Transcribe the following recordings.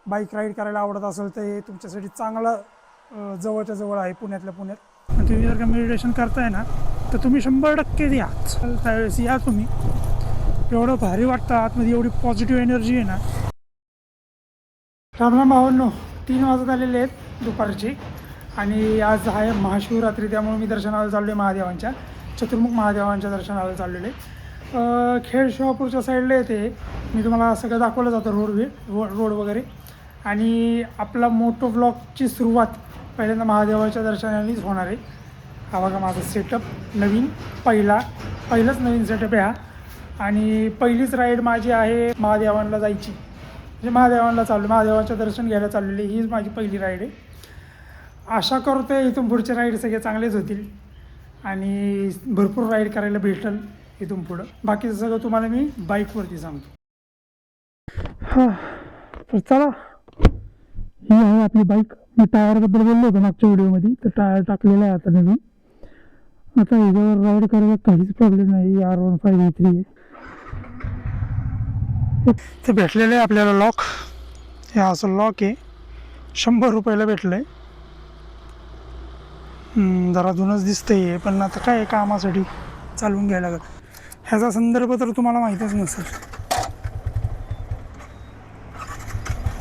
Bike ride करायला आवडत असेल तर हे तुमच्यासाठी चांगलं जवळच्या जवळ आहे पुण्यातल्या पुण्यात. आणि तुम्ही जर का मेडिटेशन करताय ना तर तुम्ही 100% या त्यावेळेस या तुम्ही. एवढं भारी वाटतं आतमध्ये, एवढी पॉझिटिव्ह एनर्जी आहे ना. रामराम भावांनो, 3 वाजत आलेले आहेत दुपारचे आणि आज आहे महाशिवरात्री, त्यामुळे मी दर्शनाला चाललो आहे महादेवांच्या, चतुर्मुख महादेवांच्या दर्शनाला चाललेले. खेड शिवापूरच्या साईडला येते. मी तुम्हाला सगळं दाखवलं जातं रोड वगैरे. आणि आपला मोटो व्लॉगची सुरुवात पहिल्यांदा महादेवाच्या दर्शनानेच होणार आहे. हा बघा माझा सेटअप नवीन, पहिलाच नवीन सेटअप आहे हा. आणि पहिलीच राईड माझी आहे महादेवांना जायची, म्हणजे महादेवांना महादेवांचं दर्शन घ्यायला चाललेली. हीच माझी पहिली राईड आहे. आशा करतो इथून पुढचे राईड सगळे चांगलेच होतील आणि भरपूर राईड करायला भेटेल इथून पुढं. बाकीचं सगळं तुम्हाला मी बाईकवरती सांगतो. हां, तर चला, ही आहे आपली बाईक. मी टायरबद्दल बोललो होतो मागच्या व्हिडिओमध्ये, तर टायर टाकलेला आहे आता नवीन. आता ह्याच्यावर राईड करायला काहीच प्रॉब्लेम नाही. R15E3 आहे. ते भेटलेलं आहे आपल्याला लॉक. हे असं लॉक आहे, 100 रुपयाला भेटलं आहे. जरा जुनंच दिसतं आहे, पण आता काय कामासाठी चालवून घ्यायला लागेल. ह्याचा संदर्भ तर तुम्हाला माहीतच नसेल.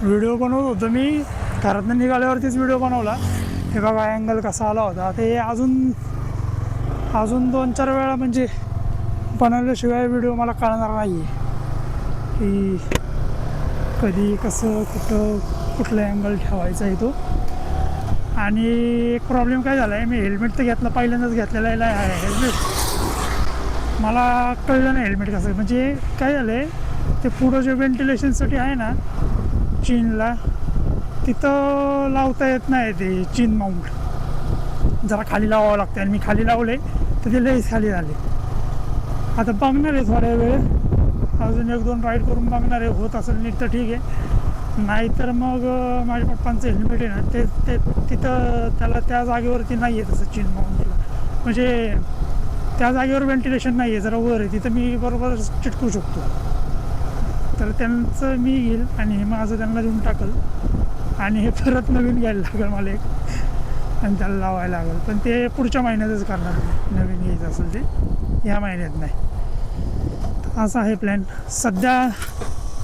व्हिडिओ बनवत होतो मी, घरातून निघाल्यावरतीच व्हिडिओ बनवला. हे बघा अँगल कसा आला होता. ते अजून 2-4 वेळा म्हणजे बनवल्याशिवाय व्हिडिओ मला कळणार नाही आहे की कधी कसं कुठला अँगल ठेवायचा आहे तो. आणि एक प्रॉब्लेम काय झाला आहे, मी हेल्मेट तर घेतलं, पहिल्यांदाच घेतलेलं आहे हेल्मेट. मला कळलं नाही हेल्मेट कसं, म्हणजे काय झालं आहे, ते पुढं जे व्हेंटिलेशनसाठी आहे ना चिनला, तिथं लावता येत नाही ते चिन माउंट. जरा खाली लावावं लागतं आणि मी खाली लावले तर ते लईच खाली झाले. आता बघणार आहे थोड्या वेळ, अजून 1-2 राईड करून बघणार आहे. होत असेल नीट तर ठीक आहे, नाहीतर मग माझ्या पप्पांचं हेल्मेट आहे ना ते तिथं त्याला त्या जागेवरती नाही आहे तसं चिन माउंटला, म्हणजे त्या जागेवर व्हेंटिलेशन नाही आहे, जरा वर आहे, तिथं मी बरोबर चिटकू शकतो. तर त्यांचं मी घेईल आणि माझं त्यांना देऊन टाकल आणि हे परत नवीन घ्यायला लागेल मला एक, आणि त्याला लावायला लागेल. पण ते पुढच्या महिन्यातच करणार, नवीन घ्यायचं असेल ते, ह्या महिन्यात नाही. तर असा आहे प्लॅन सध्या.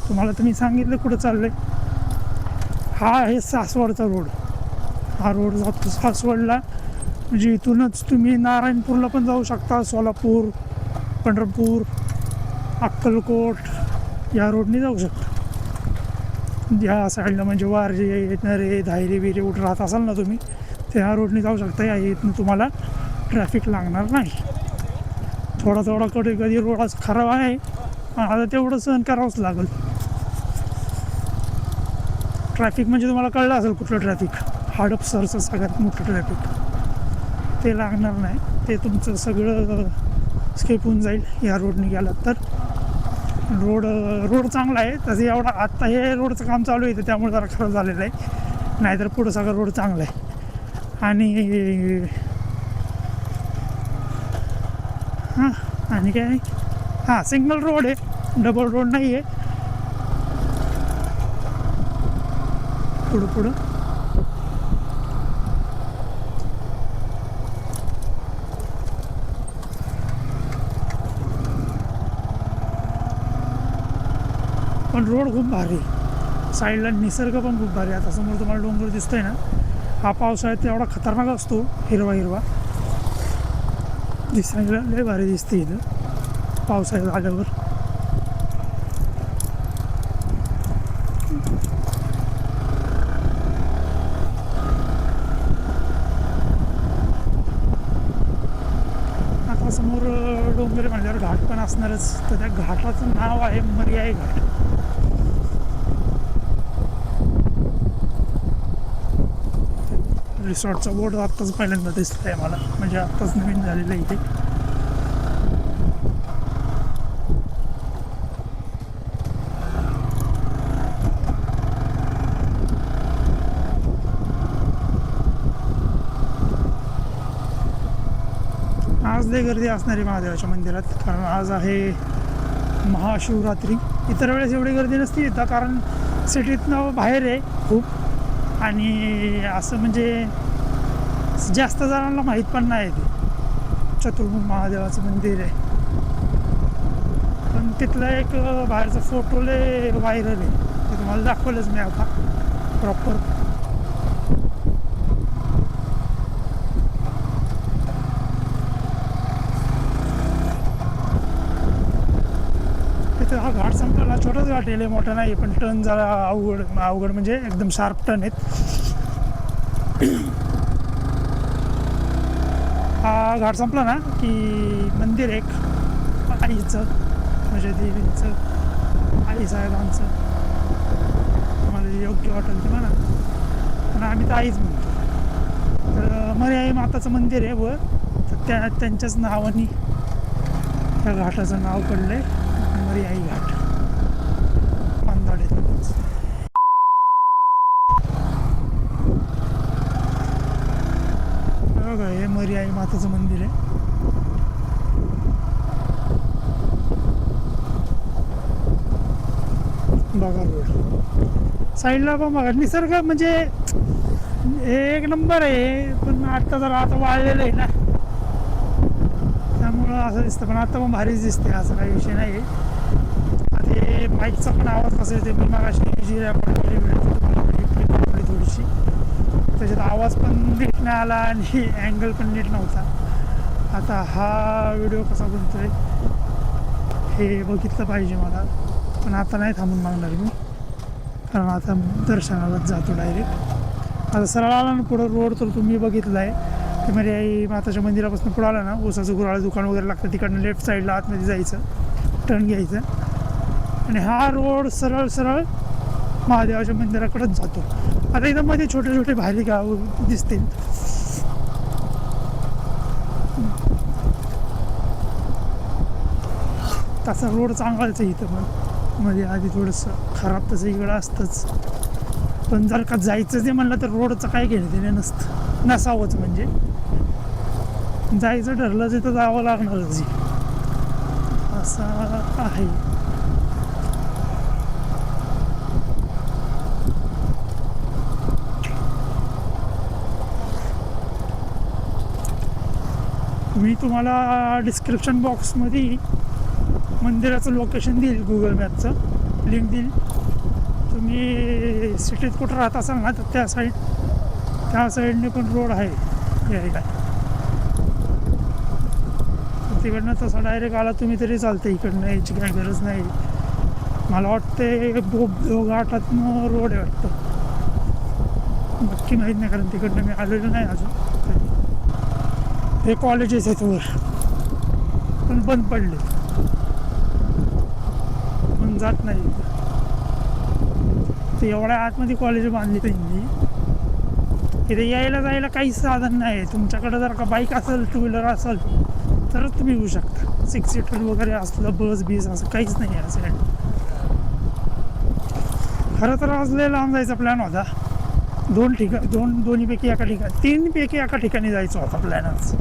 तुम्हाला तर मी सांगितलं कुठं चाललं आहे. हा आहे सासवडचा रोड. हा रोड जातो सासवडला, म्हणजे इथूनच तुम्ही नारायणपूरला पण जाऊ शकता, सोलापूर, पंढरपूर, अक्कलकोट या रोडने जाऊ शकता. ह्या साईडला म्हणजे वारजे येणारे धायरी बिरे उठ राहत असाल ना तुम्ही, तर ह्या रोडने जाऊ शकता. या इथून तुम्हाला ट्रॅफिक लागणार नाही. थोडा कधी रोड आज खराब आहे, आता तेवढं सहन करावंच लागेल. ट्रॅफिक म्हणजे तुम्हाला कळलं असेल कुठलं ट्रॅफिक, हडपसरचं सगळ्यात मोठं ट्रॅफिक, ते लागणार नाही. ते तुमचं सगळं स्किप होऊन जाईल या रोडने गेलात तर. रोड चांगला आहे तसं. एवढा आत्ता हे रोडचं काम चालू आहे त्यामुळे जरा खराब झालेलं आहे, नाहीतर पुढं सगळं रोड चांगला आहे. आणि आणि काय आहे, सिंगल रोड आहे, डबल रोड नाही आहे. पुढं पण रोड खूप भारी, साईडला निसर्ग पण खूप भारी. आता समोर तुम्हाला डोंगर दिसतोय ना, हा पावसाळ्यात एवढा खतरनाक असतो, हिरवा दिसायला लय भारी दिसते इथं पावसाळ्यात आल्यावर. आता समोर डोंगर म्हणल्यावर घाट पण असणारच, तर त्या घाटाचं नाव आहे मर्याई घाट. रिसॉर्टचा बोर्ड आत्ताच पहिल्यांदा दिसत आहे मला, म्हणजे आत्ताच नवीन झालेलं आहे इथे. आज लई गर्दी असणार आहे महादेवाच्या मंदिरात, कारण आज आहे महाशिवरात्री. इतर वेळेस एवढी गर्दी नसते इथं, कारण सिटीतनं बाहेर आहे खूप, आणि असं म्हणजे जास्त जणांना माहीत पण नाही ते चतुर्मुख महादेवाचं मंदिर आहे. पण तिथला एक बाहेरचा फोटो लय व्हायरल आहे, ते तुम्हाला दाखवलंच मी आता प्रॉपर. तिथं हा घाट संपला, छोटाच घाट आहे, मोठा नाही, पण टर्न जरा अवघड म्हणजे एकदम शार्प टर्न आहेत. हा घाट संपला ना की मंदिर एक आईचं, म्हणजे देवीचं, आईसाहेबांचं, मला योग्य वाटेल ते म्हणा, पण आम्ही तर आईच म्हणतो. तर मर्याई माताचं मंदिर आहे वर, तर त्यांच्याच नावाने त्या घाटाचं नाव पडलं आहे मर्याई घाट, मानदाडे. बघा हे मर्याई माताचं मंदिर आहे. बघा रोड साईडला पण बघा निसर्ग म्हणजे एक नंबर आहे, पण आता जरा आता वाळलेलं आहे ना, त्यामुळं असं दिसतं. पण आता पण भारीच दिसते, असं काही विषय नाही आहे. ते बाईकचा पण आवाज कसा येते, मी मग अशी जी रेकॉर्ड केली व्हिडिओ थोडीशी, त्याच्यात आवाज पण नीट नाही आला आणि अँगल पण नीट नव्हता. आता हा व्हिडिओ कसा बनतोय हे बघितलं पाहिजे मला, पण आता नाही थांबून मागणार मी, कारण आता दर्शनालाच जातो डायरेक्ट. आता सरळ आला ना पुढं रोड, तर तुम्ही बघितलं आहे की मर्याई माताच्या मंदिरापासून पुढं आला ना, ऊसाचं गुराळं दुकान वगैरे लागतं, तिकडनं लेफ्ट साईडला आतमध्ये जायचं, टर्न घ्यायचं, आणि हा रोड सरळ महादेवाच्या मंदिराकडेच जातो. आता इथं मध्ये छोटे छोटे भारी गाव दिसतील. तसा रोड चांगलाच आहे इथं, पण मध्ये आधी थोडंसं खराब तसं इकडं असतंच. पण जर का जायचं ते म्हणलं तर रोडचं काय घेणं देणं नसावंच, म्हणजे जायचं ठरलं तिथं जावं लागणारच असं आहे. मी तुम्हाला डिस्क्रिप्शन बॉक्समध्ये मंदिराचं लोकेशन देईल, गुगल मॅपचं लिंक देईल. तुम्ही सिटीत कुठं राहत असाल ना, तर त्या साईडने पण रोड आहे यायला, तिकडनं तसा डायरेक्ट आला तुम्ही तरी चालतं, इकडनं यायची काही गरज नाही. मला वाटते बोबदेव घाटातनं रोड आहे वाटतं, नक्की माहीत नाही, कारण तिकडनं मी आलेलो नाही अजून. हे कॉलेजेस आहेत वर, पण बंद पडले, पण जात नाही. ते एवढ्या आतमध्ये कॉलेज बांधली त्यांनी, इथे यायला जायला काहीच साधन नाही. तुमच्याकडे जर का बाईक असेल, टू व्हीलर असेल, तरच तुम्ही येऊ शकता. 6 सीटर वगैरे असलं, बस बीस असं काहीच नाही आहे असं. खरं तर आज लय लांब जायचा प्लॅन होता, दोन्हीपैकी एका ठिकाणी, 3 पैकी एका ठिकाणी जायचं होता प्लॅन आज.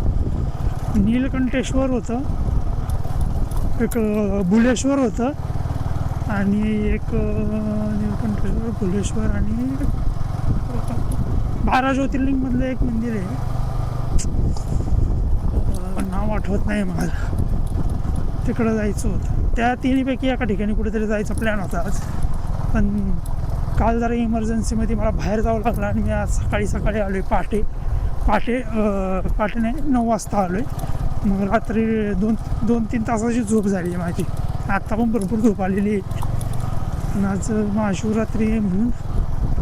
नीलकंठेश्वर होतं, एक बुलेश्वर होतं, आणि एक नीलकंठेश्वर, बुलेश्वर, आणि 12 ज्योतिर्लिंगमधलं एक मंदिर आहे, नाव आठवत नाही मला. तिकडं जायचं होतं. त्या 3 पैकी एका ठिकाणी कुठेतरी जायचा प्लॅन होता आज, पण काल जरा इमर्जन्सीमध्ये मला बाहेर जावं लागलं, आणि मी आज सकाळी आलो आहे, पहाटे नाही 9 वाजता आलो आहे. मग रात्री 2-3 तासाची झोप झाली आहे माझी. आत्ता पण भरपूर झोप आलेली आहे, आणि आज महाशिवरात्री आहे म्हणून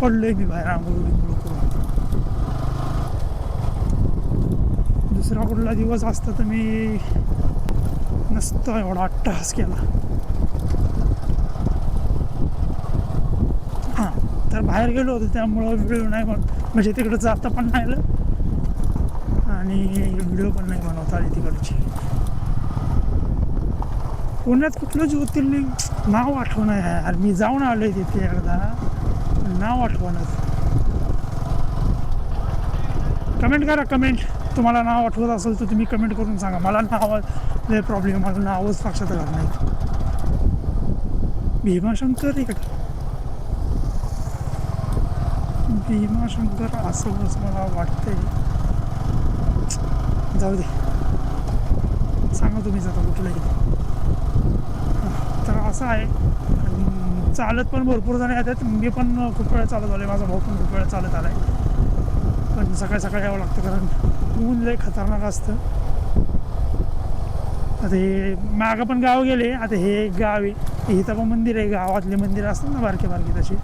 पडलो आहे मी बाहेर आंघोळ करून. दुसरा कुठला दिवस असता तर मी नसतो एवढा अट्टहास केला. हां, तर बाहेर गेलो होतो त्यामुळं व्हिडिओ नाही म्हणजे तिकडं जाता पण नाही आलं, आणि व्हिडिओ पण नाही बनवता आली तिकडची. पुण्यात कुठलं ज्योतिर्लिंग नाव आठवणं आहे यार, मी जाऊन आलो आहे तिथे एकदा, नाव आठवणं. कमेंट करा, तुम्हाला नाव आठवत असेल तर तुम्ही कमेंट करून सांगा. मला नाव प्रॉब्लेम, मला नावच लक्षात राहत नाही. भीमाशंकर आहे का? भीमाशंकर असं असं मला वाटतंय. जाऊ दे, सांगा तुम्हीच आता कुठलंही. तर असं आहे. चालत पण भरपूर जण येतात. मी पण खूप वेळा चालत आलो आहे, माझा भाऊ पण खूप वेळा चालत आला आहे. पण सकाळी सकाळी यावं लागतं कारण ऊन लय खतरनाक असतं. आता हे मागं पण गाव गेले. आता हे एक गाव आहे, इथं पण मंदिर आहे. गावातले मंदिर असतात ना बारके बारके, तसे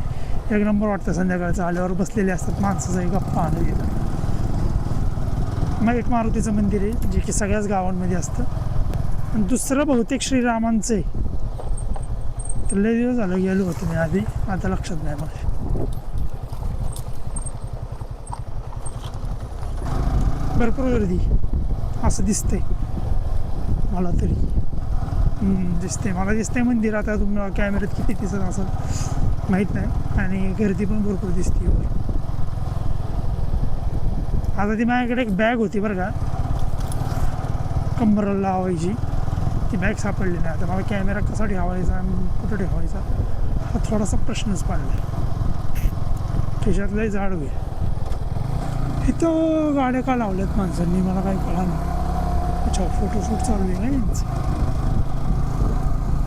एक नंबर वाटतं. संध्याकाळचं आल्यावर बसलेले असतात माणसाचं एक गप्पा आणून येतं. मग एक मारुतीचं मंदिर आहे जे की सगळ्याच गावांमध्ये असतं. आणि दुसरं बहुतेक श्रीरामांचं आहे. तर लय दिवस झालं गेलो होतो मी आधी, आता लक्षात नाही मला. भरपूर गर्दी असं दिसतंय मला तरी. दिसते, मला दिसतंय मंदिर. आता तुम्हाला कॅमेऱ्यात किती दिसत असं माहीत नाही. आणि गर्दी पण भरपूर दिसते. आता ती माझ्याकडे एक बॅग होती बरं का, कंबरला लावायची. ती बॅग सापडली नाही. आता मला कॅमेरा कसा ठेवायचा आणि कुठं ठेवायचा हा थोडासा प्रश्नच पडला. खिशातलंही झाड होईल. इथं गाड्या का लावल्यात माणसांनी मला काही कळा नाही. अच्छा, फोटोशूट चालू आहे का यांचं?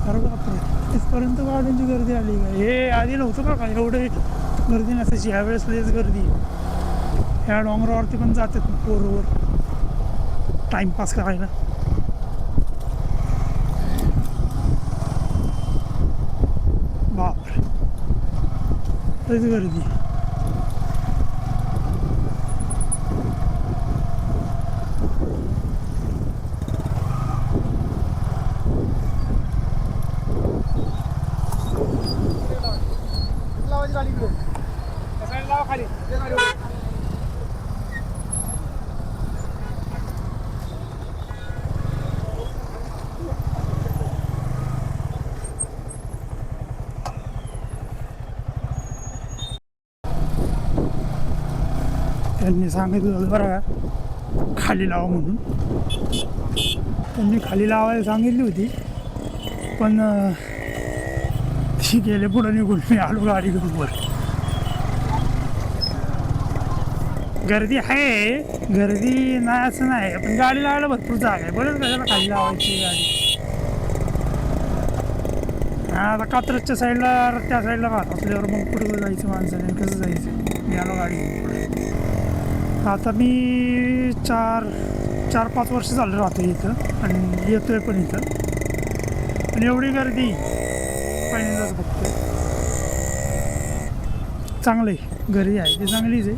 बरोबर. बापरे, इथपर्यंत गाड्यांची गर्दी आली का? हे आधी नव्हतं बरं का एवढे गर्दी नसायची. ह्यावेळेस लयच गर्दी. ह्या डोंगरावरती पण जातात पोरवर टाईमपास करायला. बापरे, लयच गर्दी. त्यांनी सांगितलं बरं का खाली लावा म्हणून. त्यांनी खाली लावायला सांगितली होती, पण ती गेले पुढं निघून. मी आलो गाडी घेऊन वर. गर्दी आहे, गर्दी नाही असं नाही, पण गाडी लावायला भरपूर जागा आहे. बरंच कशाला खाली लावायची गाडी. आता कात्रजच्या साईडला त्या साईडला राहत असल्यावर मग कुठं जायचं माणसाने, कसं जायचं. मी आलो गाडी घेऊन. आता मी 4-5 वर्ष झालं राहतो इथं आणि येतोय पण इथं. पण एवढी गर्दी पहिल्यांदाच बघतोय. चांगलं आहे, गर्दी आहे ती चांगलीच आहे,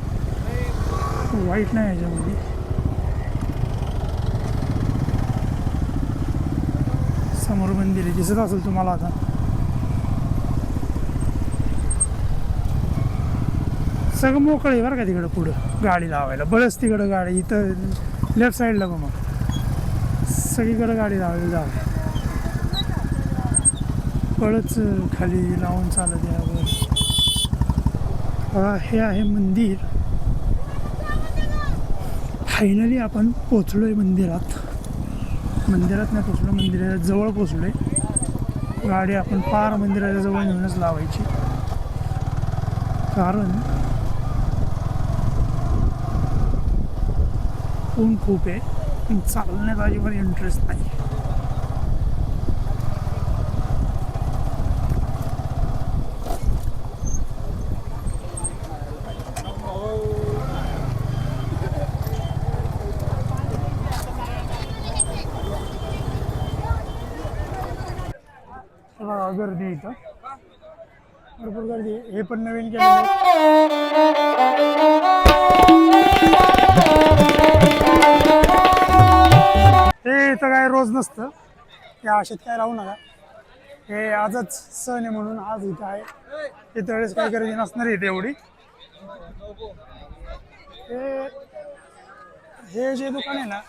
वाईट नाही याच्यामध्ये. समोर मंदिर आहे, दिसत असेल तुम्हाला आता. सगळं मोकळं आहे बरं का तिकडं पुढं गाडी लावायला. बरंच तिकडं गाडी, इथं लेफ्ट साईडला बघ मग सगळीकडं गाडी लावायला जावं. बळच खाली लावून चालत यावर. हे आहे मंदिर. फायनली आपण पोचलो आहे मंदिरात. मंदिरात नाही पोचलो, मंदिराच्या जवळ पोचलो आहे. गाडी आपण पार मंदिराच्या जवळ नेऊनच लावायची, कारण ऊन खूप आहे. पण चालण्यात अजिबात इंटरेस्ट नाही. गर्दी आहे इथं, भरपूर गर्दी आहे. हे पण नवीन केलेलं हे इथं काय रोज नसतं. या आशेत काय राहू नका. हे आजच सण आहे म्हणून आज इथं आहे. इतर वेळेस काही गर्दी नसणार आहे तेवढी. हे जे दुकान आहे ना,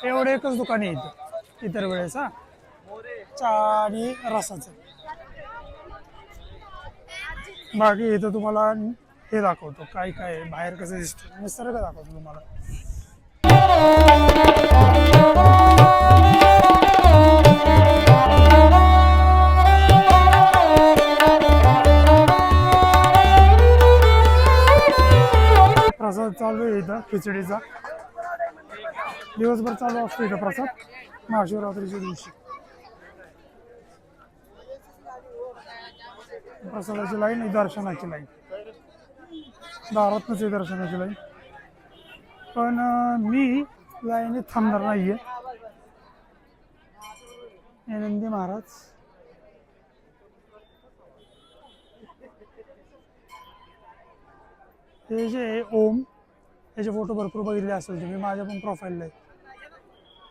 एवढं एकच दुकान आहे इथं इतर वेळेस. चहा आणि रसाचं. बाकी इथं तुम्हाला हे दाखवतो काय काय बाहेर कसं दिसतं, निसर्ग दाखवतो तुम्हाला. प्रसाद चालू आहे इथं खिचडीचा, दिवसभर चालू असतो इथं प्रसाद महाशिवरात्रीच्या दिवशी. प्रसादाची लाईन आहे, दर्शनाची लाईन, दारातनच आहे दर्शनाची लाईन. पण मी लाईनीत थांबणार नाहीये. नंदी महाराज हे जे ओम याचे फोटो भरपूर बघितले असेल तुम्ही, माझ्या पण प्रोफाईलला आहे.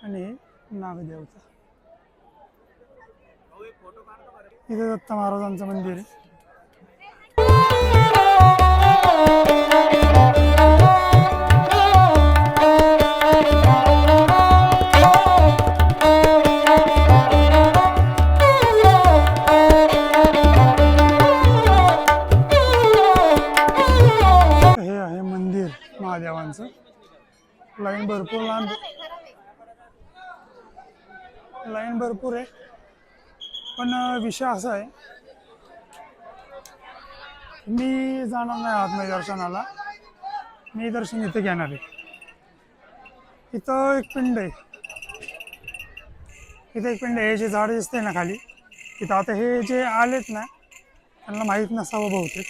आणि नागदेवचा इथे दत्त महाराजांचं मंदिर आहे. हे आहे मंदिर महादेवांचं. लाईन भरपूर लांब, लाईन भरपूर आहे. पण विषय असा आहे, मी जाणार नाही आतमध्ये दर्शनाला, मी दर्शन इथे घेणार आहे. इथं एक पिंड आहे, इथं एक पिंड आहे. हे जे झाड दिसते ना खाली इथं, आता हे जे आलेत ना त्यांना माहीत नसावं बहुतेक,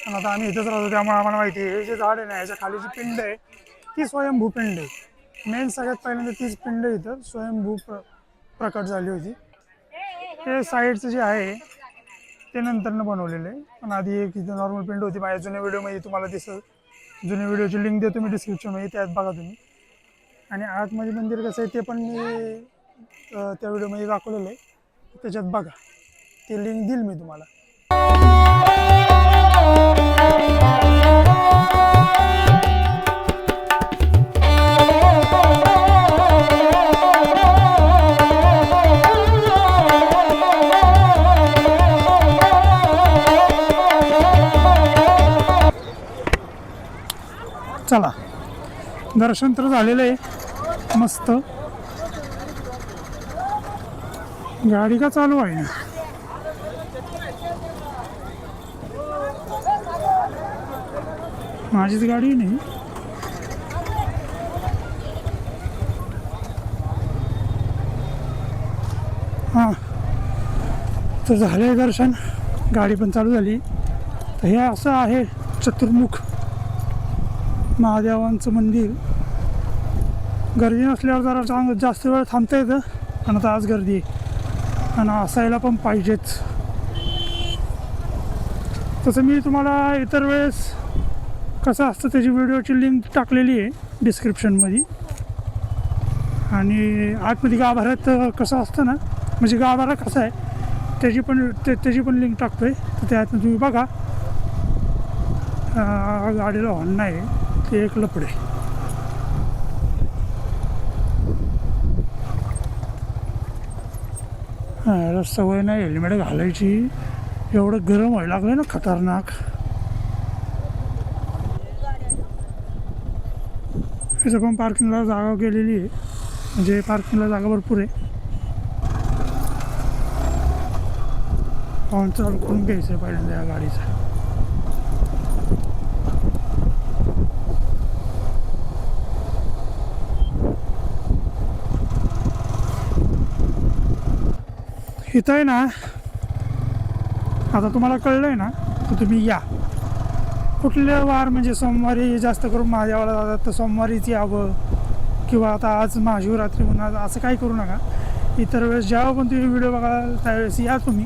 पण आता आम्ही इथंच राहतो त्यामुळे आम्हाला माहिती आहे. हे जे झाड आहे ना ह्याच्या खाली जी पिंड आहे ती स्वयंभू पिंड आहे. मेन सगळ्यात पहिल्यांदा तीच पिंड इथं स्वयंभू प्रकट झाली होती. हे साईडचं जे आहे ते नंतरनं बनवलेलं आहे, पण आधी एक इथं नॉर्मल पिंड होती. माझ्या जुन्या व्हिडिओमध्ये तुम्हाला दिसेल, जुन्या व्हिडिओची लिंक देतो मी डिस्क्रिप्शनमध्ये, त्यात बघा तुम्ही. आणि आतमध्ये मंदिर कसं आहे ते पण मी त्या व्हिडिओमध्ये दाखवलेलं आहे, त्याच्यात बघा, ते लिंक देईल मी तुम्हाला. चला, दर्शन तर झालेलं आहे मस्त. गाडी का चालू आहे ना, माझीच गाडी नाही. हां, तर झालं आहे दर्शन, गाडी पण चालू झाली. तर हे असं आहे चतुर्मुख महादेवांचं मंदिर. गर्दी नसल्यावर जरा जास्त वेळ थांबता येतं, पण आता आज गर्दी आहे आणि असायला पण पाहिजेच. तसं मी तुम्हाला इतर वेळेस कसं असतं त्याची व्हिडिओची लिंक टाकलेली आहे डिस्क्रिप्शनमध्ये. आणि आतमध्ये गाभाऱ्यात कसं असतं ना, म्हणजे गाभारा कसा आहे त्याची पण लिंक टाकतो आहे, तर त्यातनं तुम्ही बघा. गाडीला हॉर्न नाही, ते एक लपडे. सवय नाही हेल्मेट घालायची, एवढं गरम व्हायला लागलं ना खतरनाक. इथं पण पार्किंगला जागा केलेली आहे, म्हणजे पार्किंगला जागा भरपूर आहे. हॉर्न चालू करून घ्यायचं आहे पहिल्यांदा या गाडीचा. इथं आहे ना, आता तुम्हाला कळलं आहे ना, तर तुम्ही या. कुठले वार म्हणजे सोमवारी जास्त करून महादेवाला जातात तर सोमवारीच यावं, किंवा आता आज महाशिवरात्री म्हणून असं काही करू नका. इतर वेळेस जेव्हा पण तुम्ही व्हिडिओ बघाल त्यावेळेस या तुम्ही.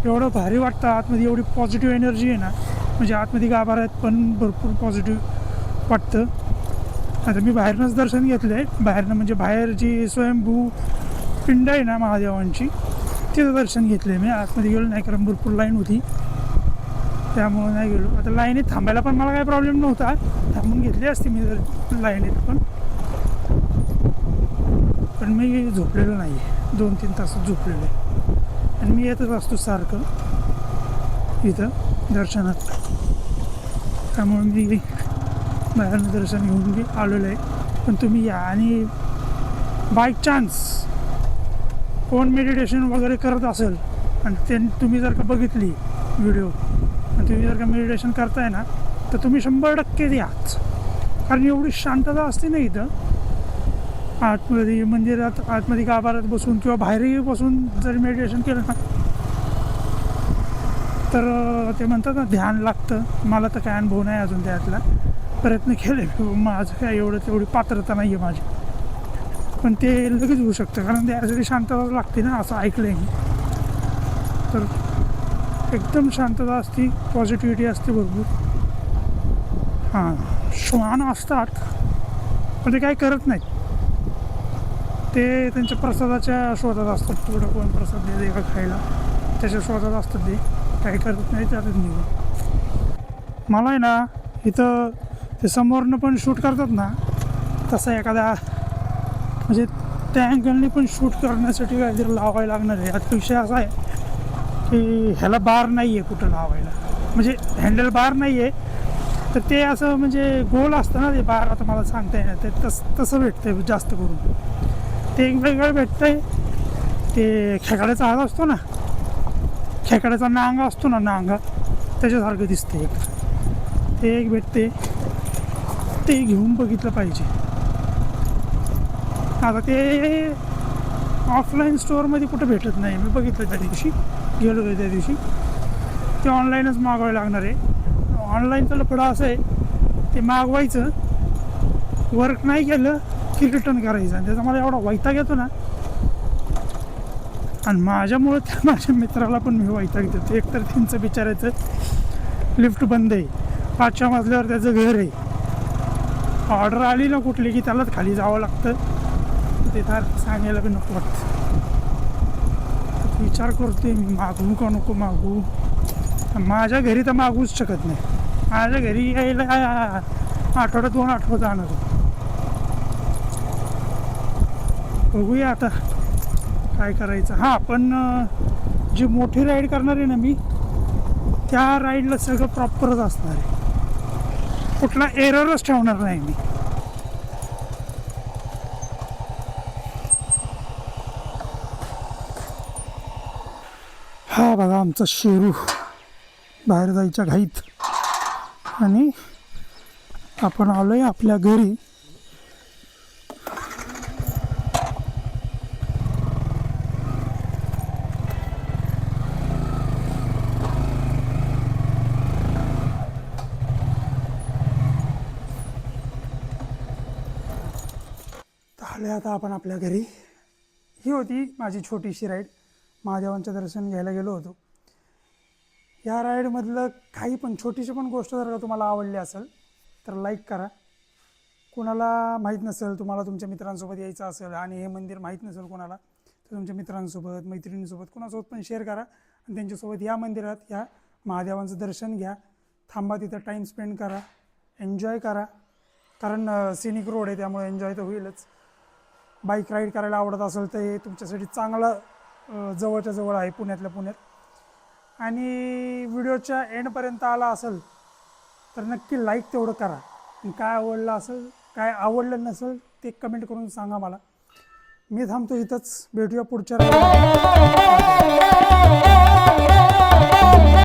एवढं भारी वाटतं आतमध्ये, एवढी पॉझिटिव्ह एनर्जी आहे ना, म्हणजे आतमध्ये गाभाऱ्यात पण भरपूर पॉझिटिव्ह वाटतं. आता मी बाहेरनंच दर्शन घेतलं आहे, बाहेरनं म्हणजे बाहेर जी स्वयंभू पिंड आहे ना महादेवांची, तिथं दर्शन घेतलं आहे मी. आतमध्ये गेलो नाही कारण भरपूर लाईन होती, त्यामुळं नाही गेलो. आता लाईनीत थांबायला पण मला काही प्रॉब्लेम नव्हता, थांबून घेतली असती मी जर लाईनीत. पण मी झोपलेलो नाही आहे, 2-3 तासात झोपलेलो आहे. आणि मी येतच असतो सारखं इथं दर्शनात, त्यामुळे मी बाहेरनं दर्शन घेऊन आलेलो आहे. पण तुम्ही या. आणि बाय चान्स कोण मेडिटेशन वगैरे करत असेल आणि ते तुम्ही जर का बघितली व्हिडिओ आणि तुम्ही जर का मेडिटेशन करताय ना, तर तुम्ही 100% याच, कारण एवढी शांतता असते ना इथं आतमध्ये मंदिरात, आतमध्ये गाभाऱ्यात बसून किंवा बाहेरही बसून जर मेडिटेशन केलं ना तर ते म्हणतात ना ध्यान लागतं. मला तर काय अनुभव नाही अजून त्यातला, प्रयत्न केले, माझं काय तेवढी पात्रता नाही आहे माझी, पण ते लगेच होऊ शकतं कारण त्यासाठी शांतता लागते ना असं ऐकलं आहे मी. तर एकदम शांतता असते, पॉझिटिव्हिटी असते भरपूर. हां, श्वान असतात पण ते काही करत नाहीत, ते त्यांच्या प्रसादाच्या शोधात असतात. थोडं कोण प्रसाद देते का खायला, त्याच्या शोधात असतात, ते काही करत नाही, त्यातच निघून. मला आहे ना इथं ते समोरनं पण शूट करतात ना तसं एखादा म्हणजे त्या अँगलने पण शूट करण्यासाठी काहीतरी लावायला लागणार आहे. आता विषय असा आहे की ह्याला बार नाही आहे कुठं लावायला, म्हणजे हँडल बार नाही आहे, तर ते असं म्हणजे गोल असतं ना ते बार, आता मला सांगता येणार ते तसं भेटतं जास्त करून. ते एक वेगळं भेटतं आहे, ते खेकड्याचा हात असतो ना, खेकड्याचा नांगा असतो ना, नांगा त्याच्यासारखं दिसतं एक, ते एक भेटते, ते घेऊन बघितलं पाहिजे. आता ते ऑफलाईन स्टोअरमध्ये कुठं भेटत नाही, मी बघितलं त्या दिवशी गेलो होतो त्या दिवशी, ते ऑनलाईनच मागवावं लागणार आहे. ऑनलाईनचं लफडं असं आहे, ते मागवायचं, वर्क नाही केलं की रिटर्न करायचं, आणि त्याचा मला एवढा वैताग येतो ना, आणि माझ्यामुळं त्या माझ्या मित्राला पण मी वैताग देतो. एकतर त्यांचं बिचारायचं लिफ्ट बंद आहे, 5व्या मजल्यावर त्याचं घर आहे, ऑर्डर आली ना कुठली की त्यालाच खाली जावं लागतं, ते तर सांगायला पण नको वाटतं. विचार करतोय मी मागू का नको मागू. माझ्या घरी तर मागूच शकत नाही, माझ्या घरी यायला आठवड्यात 2 आठवडे जाणार. बघूया आता काय करायचं. हां, पण जी मोठी राईड करणार आहे ना मी, त्या राईडला सगळं प्रॉपरच असणार आहे, कुठला एररच ठेवणार नाही मी. हा बघा आमचा शेरू बाहेर जायच्या घाईत, आणि आपण आलोय आपल्या घरी. आलोय आता आपण आपल्या घरी. ही होती माझी छोटीशी राईड, महादेवांचं दर्शन घ्यायला गेलो होतो. या राईडमधलं काही पण छोटीशी पण गोष्ट जर का तुम्हाला आवडली असेल तर लाईक करा. कोणाला माहीत नसेल, तुम्हाला तुमच्या मित्रांसोबत यायचं असेल आणि हे मंदिर माहीत नसेल कोणाला, तर तुमच्या मित्रांसोबत, मैत्रिणींसोबत, कोणासोबत पण शेअर करा आणि त्यांच्यासोबत या मंदिरात या, महादेवांचं दर्शन घ्या, थांबा तिथं, टाईम स्पेंड करा, एन्जॉय करा, कारण सिनिक रोड आहे त्यामुळे एन्जॉय तर होईलच. बाईक राईड करायला आवडत असेल तर हे तुमच्यासाठी चांगलं जवळच्या जवळ आहे, पुण्यातल्या पुण्यात. आणि व्हिडिओच्या एंडपर्यंत आला असेल तर नक्की लाईक तेवढं करा. काय आवडलं असेल, काय आवडलं नसेल ते कमेंट करून सांगा मला. मी थांबतो इथंच, भेटूया पुढच्या